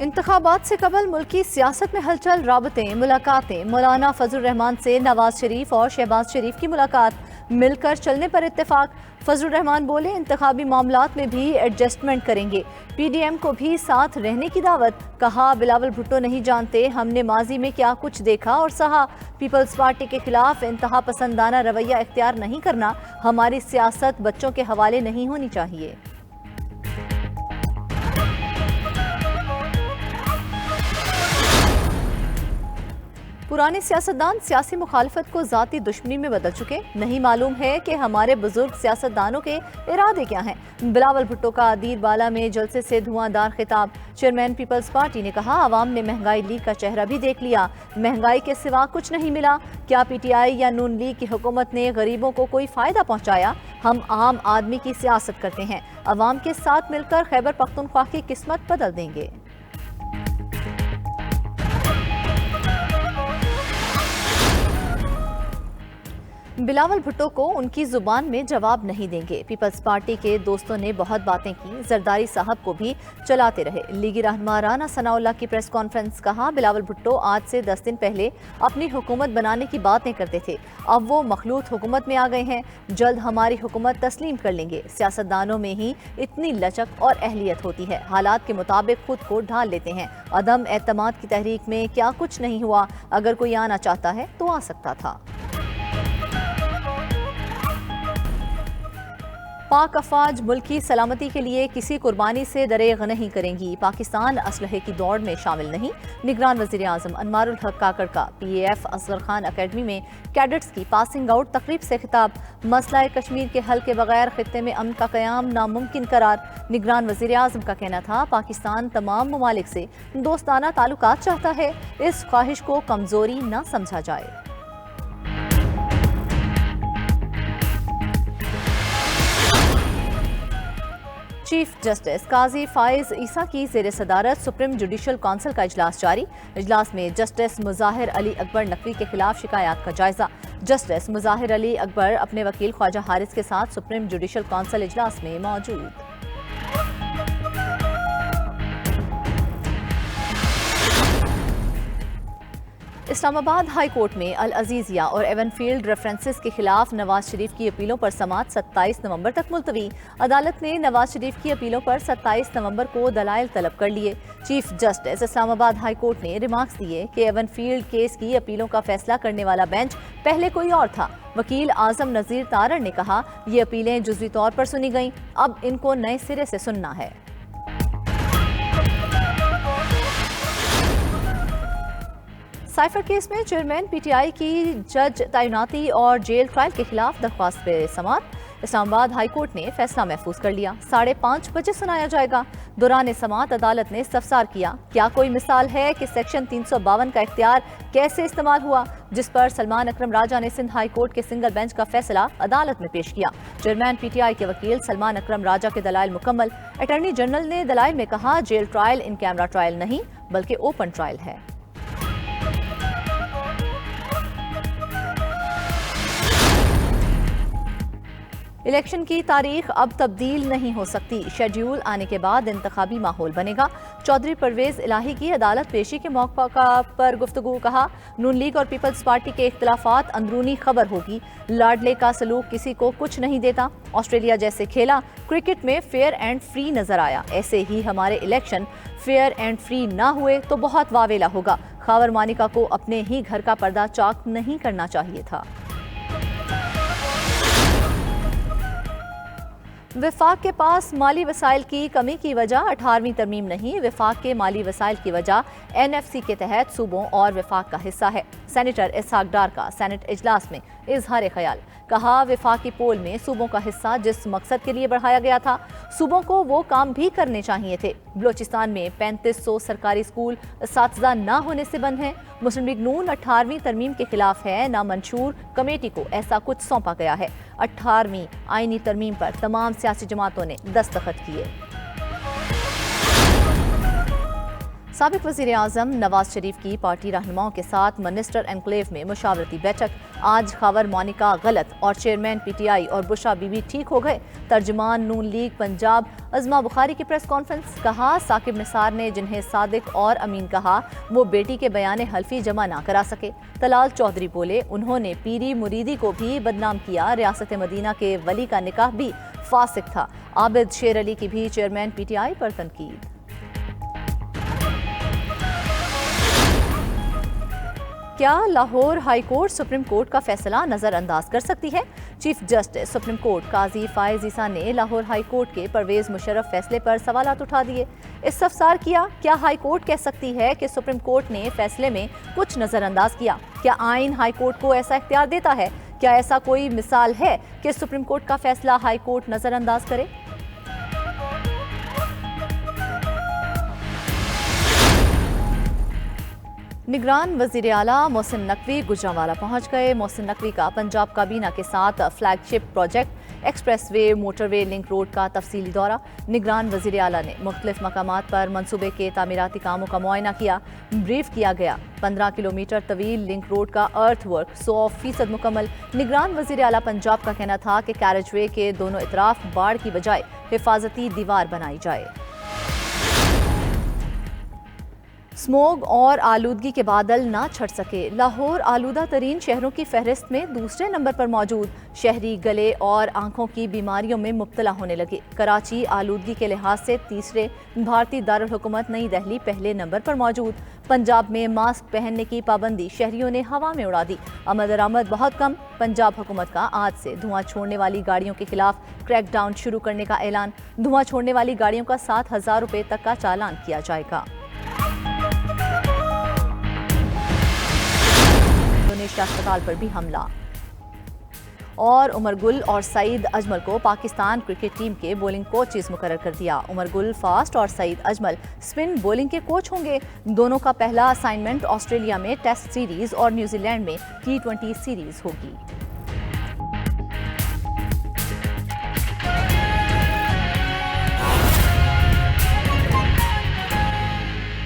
इंतखाबात से कबल मुल्की सियासत में हलचल, राबतें, मुलाकातें। मौलाना फजलुर रहमान से नवाज शरीफ और शहबाज शरीफ की मुलाकात, मिलकर चलने पर इत्तेफाक। फजलुर रहमान बोले, इंतखाबी मामलात में भी एडजस्टमेंट करेंगे, PDM को भी साथ रहने की दावत। कहा, बिलावल भुट्टो नहीं जानते हमने माजी में क्या कुछ देखा और सहा। पीपल्स पार्टी के खिलाफ इंतहा पसंदाना रवैया इख्तियार नहीं करना, हमारी सियासत बच्चों के हवाले नहीं होनी चाहिए। पुराने सियासतदान सियासी मुखालफत को ज़ाती दुश्मनी में बदल चुके, नहीं मालूम है कि हमारे बुजुर्ग सियासतदानों के इरादे क्या हैं। बिलावल भुट्टो का दीरबाला में जलसे से धुआंधार खिताब। चेयरमैन पीपल्स पार्टी ने कहा, आवाम ने महंगाई लीग का चेहरा भी देख लिया, महंगाई के सिवा कुछ नहीं मिला। क्या PTI या नून लीग की हुकूमत ने गरीबों को कोई फ़ायदा पहुँचाया? हम आम आदमी की सियासत करते हैं, अवाम के साथ मिलकर खैबर पख्तूनख्वा की किस्मत बदल देंगे। बिलावल भुट्टो को उनकी जुबान में जवाब नहीं देंगे। पीपल्स पार्टी के दोस्तों ने बहुत बातें की, जरदारी साहब को भी चलाते रहे। लीगी रहनुमा राना सनाउल्लाह की प्रेस कॉन्फ्रेंस। कहा, बिलावल भुट्टो आज से 10 दिन पहले अपनी हुकूमत बनाने की बातें करते थे, अब वो मखलूत हुकूमत में आ गए हैं, जल्द हमारी हुकूमत तस्लीम कर लेंगे। सियासतदानों में ही इतनी लचक और अहलियत होती है, हालात के मुताबिक खुद को ढाल लेते हैं। अदम एतमाद की तहरीक में क्या कुछ नहीं हुआ, अगर कोई आना चाहता है तो आ सकता था। पाक अफवाज मुल्क की सलामती के लिए किसी कुर्बानी से दरेग नहीं करेंगी, पाकिस्तान असलहे की दौड़ में शामिल नहीं। निगरान वज़ीर आज़म अनवारुल हक काकड़ का PAF असगर खान अकेडमी में कैडेट्स की पासिंग आउट तकरीब से खिताब। मसला कश्मीर के हल के बगैर खित्ते में अमन का क़याम नामुमकिन करार। निगरान वज़ीर आज़म का कहना था, पाकिस्तान तमाम ममालिक से दोस्ताना ताल्लुकात चाहता है, इस ख्वाहिश को कमज़ोरी न समझा जाए। चीफ जस्टिस काजी फाइज ईसा की ज़ेर सदारत सुप्रीम जुडिशल काउंसिल का इजलास जारी। इजलास में जस्टिस मुज़ाहिर अली अकबर नकवी के खिलाफ शिकायत का जायजा। जस्टिस मुज़ाहिर अली अकबर अपने वकील ख्वाजा हारिस के साथ सुप्रीम जुडिशल काउंसिल इजलास में मौजूद। इस्लामाबाद हाई कोर्ट में अल अजीजिया और एवनफील्ड रेफरेंसेस के खिलाफ नवाज शरीफ की अपीलों पर समाअत 27 नवंबर तक मुलतवी। अदालत ने नवाज शरीफ की अपीलों पर 27 नवंबर को दलाइल तलब कर लिए। Chief justice Islamabad high court ने रिमार्क्स दिए कि एवनफील्ड केस की अपीलों का फैसला करने वाला बेंच पहले कोई और था। वकील आजम नजीर तारड़ ने कहा, ये अपीलें जुज़वी तौर पर सुनी गईं, अब इनको नए सिरे से सुनना है। साइफर केस में चेयरमैन PTI की जज तैनाती और जेल ट्रायल के खिलाफ दरख्वास्त पे समाअत। इस्लामाबाद हाई कोर्ट ने फैसला महफूज कर लिया, 5:30 बजे सुनाया जाएगा। दौरान समाअत अदालत ने इस्तफसार किया, क्या कोई मिसाल है कि सेक्शन 352 का इख्तियार कैसे इस्तेमाल हुआ, जिस पर सलमान अकरम राजा ने सिंध हाई कोर्ट के सिंगल बेंच का फैसला अदालत में पेश किया। चेयरमैन PTI के वकील सलमान अकरम राजा के दलाइल मुकम्मल। अटॉर्नी जनरल ने दलाइल में कहा, jail trial in camera trial नहीं बल्कि ओपन ट्रायल है। इलेक्शन की तारीख अब तब्दील नहीं हो सकती, शेड्यूल आने के बाद इंतखाबी माहौल बनेगा। चौधरी परवेज इलाही की अदालत पेशी के मौका पर गुफ्तगू। कहा, नून लीग और पीपल्स पार्टी के इख्तिलाफात अंदरूनी खबर होगी, लाडले का सलूक किसी को कुछ नहीं देता। ऑस्ट्रेलिया जैसे खेला, क्रिकेट में फेयर एंड फ्री नजर आया, ऐसे ही हमारे इलेक्शन फेयर एंड फ्री ना हुए तो बहुत वावेला होगा। खावर मानिका को अपने ही घर का पर्दा चाक नहीं करना चाहिए था। विफाक के पास माली वसाइल की कमी की वजह 18वीं तरमीम नहीं, विफाक के माली वसाइल की वजह NFC के तहत सूबों और विफाक का हिस्सा है। सेनेटर इसहाक डार का सेनेट इजलास में इजहार ख्याल। कहा, विफाकी पोल में सूबों का हिस्सा जिस मकसद के लिए बढ़ाया गया था, सूबों को वो काम भी करने चाहिए थे। बलोचिस्तान में 3500 सरकारी स्कूल असातिज़ा ना होने से बंद हैं। मुस्लिम लीग नून 18वीं तरमीम के खिलाफ है, नामंशूर कमेटी को ऐसा कुछ सौंपा गया है। 18वीं आईनी तरमीम पर तमाम सियासी जमातों ने दस्तखत किए। साबिक वज़ीर आज़म नवाज शरीफ की पार्टी रहनुमाओं के साथ मिनिस्टर एनक्लेव में मुशावरती बैठक। आज खबर मोनिका गलत और चेयरमैन PTI और बुशरा बीबी ठीक हो गए। तर्जुमान नून लीग पंजाब अज़मा बुखारी की प्रेस कॉन्फ्रेंस। कहा साकिब निसार ने जिन्हें सादिक और अमीन कहा वो बेटी के बयान हल्फी जमा ना करा सके। तलाल चौधरी बोले उन्होंने पीरी मुरीदी को भी बदनाम किया। रियासत मदीना के वली का निकाह भी फासिक था। आबिद शेर अली की भी चेयरमैन PTI पर तनकीद। क्या Lahore high court supreme court का फैसला नजरअंदाज कर सकती है? चीफ जस्टिस सुप्रीम कोर्ट काजी फायज ईसा ने लाहौर हाई कोर्ट के परवेज मुशर्रफ फैसले पर सवालात उठा दिए। इस्तफसार किया, क्या हाई कोर्ट कह सकती है कि सुप्रीम कोर्ट ने फैसले में कुछ नजरअंदाज किया? क्या आइन हाई कोर्ट को ऐसा इख्तियार देता है? क्या ऐसा कोई मिसाल है कि सुप्रीम कोर्ट का फैसला हाई कोर्ट नजरअंदाज करे? निगरान वज़ीर आला मोहसिन नकवी गुजरांवाला पहुंच गए। मोहसिन नकवी का पंजाब काबीना के साथ flagship project expressway motorway link road का तफसीली दौरा। निगरान वज़ीर आला ने मुख्तलिफ मकामात पर मनसूबे के तामीराती कामों का मुआयना किया। ब्रीफ किया गया 15 किलोमीटर तवील लिंक रोड का अर्थ वर्क 100% मुकम्मल। निगरान वज़ीर आला पंजाब का कहना था कि कैरेजवे के दोनों इतराफ बाढ़ की बजाय हिफाजती दीवार बनाई जाए। स्मोग और आलूदगी के बादल ना छट सके। लाहौर आलूदा तरीन शहरों की फहरिस्त में दूसरे नंबर पर मौजूद। शहरी गले और आंखों की बीमारियों में मुब्तला होने लगे। कराची आलूदगी के लिहाज से तीसरे, भारतीय दारुल हुकूमत नई दिल्ली पहले नंबर पर मौजूद। पंजाब में मास्क पहनने की पाबंदी शहरियों ने हवा में उड़ा दी। आमद दरामद बहुत कम। पंजाब हुकूमत का आज से धुआं छोड़ने वाली गाड़ियों के खिलाफ क्रैकडाउन शुरू करने का ऐलान। धुआं छोड़ने वाली गाड़ियों का 7,000 रुपये तक का चालान किया जाएगा। अस्पताल पर भी हमला। और उमर गुल और सईद अजमल को पाकिस्तान क्रिकेट टीम के बॉलिंग कोचेस मुकर्रर कर दिया। उमर गुल फास्ट और सईद अजमल स्पिन बॉलिंग के कोच होंगे। दोनों का पहला असाइनमेंट ऑस्ट्रेलिया में टेस्ट सीरीज और न्यूजीलैंड में T20 सीरीज होगी।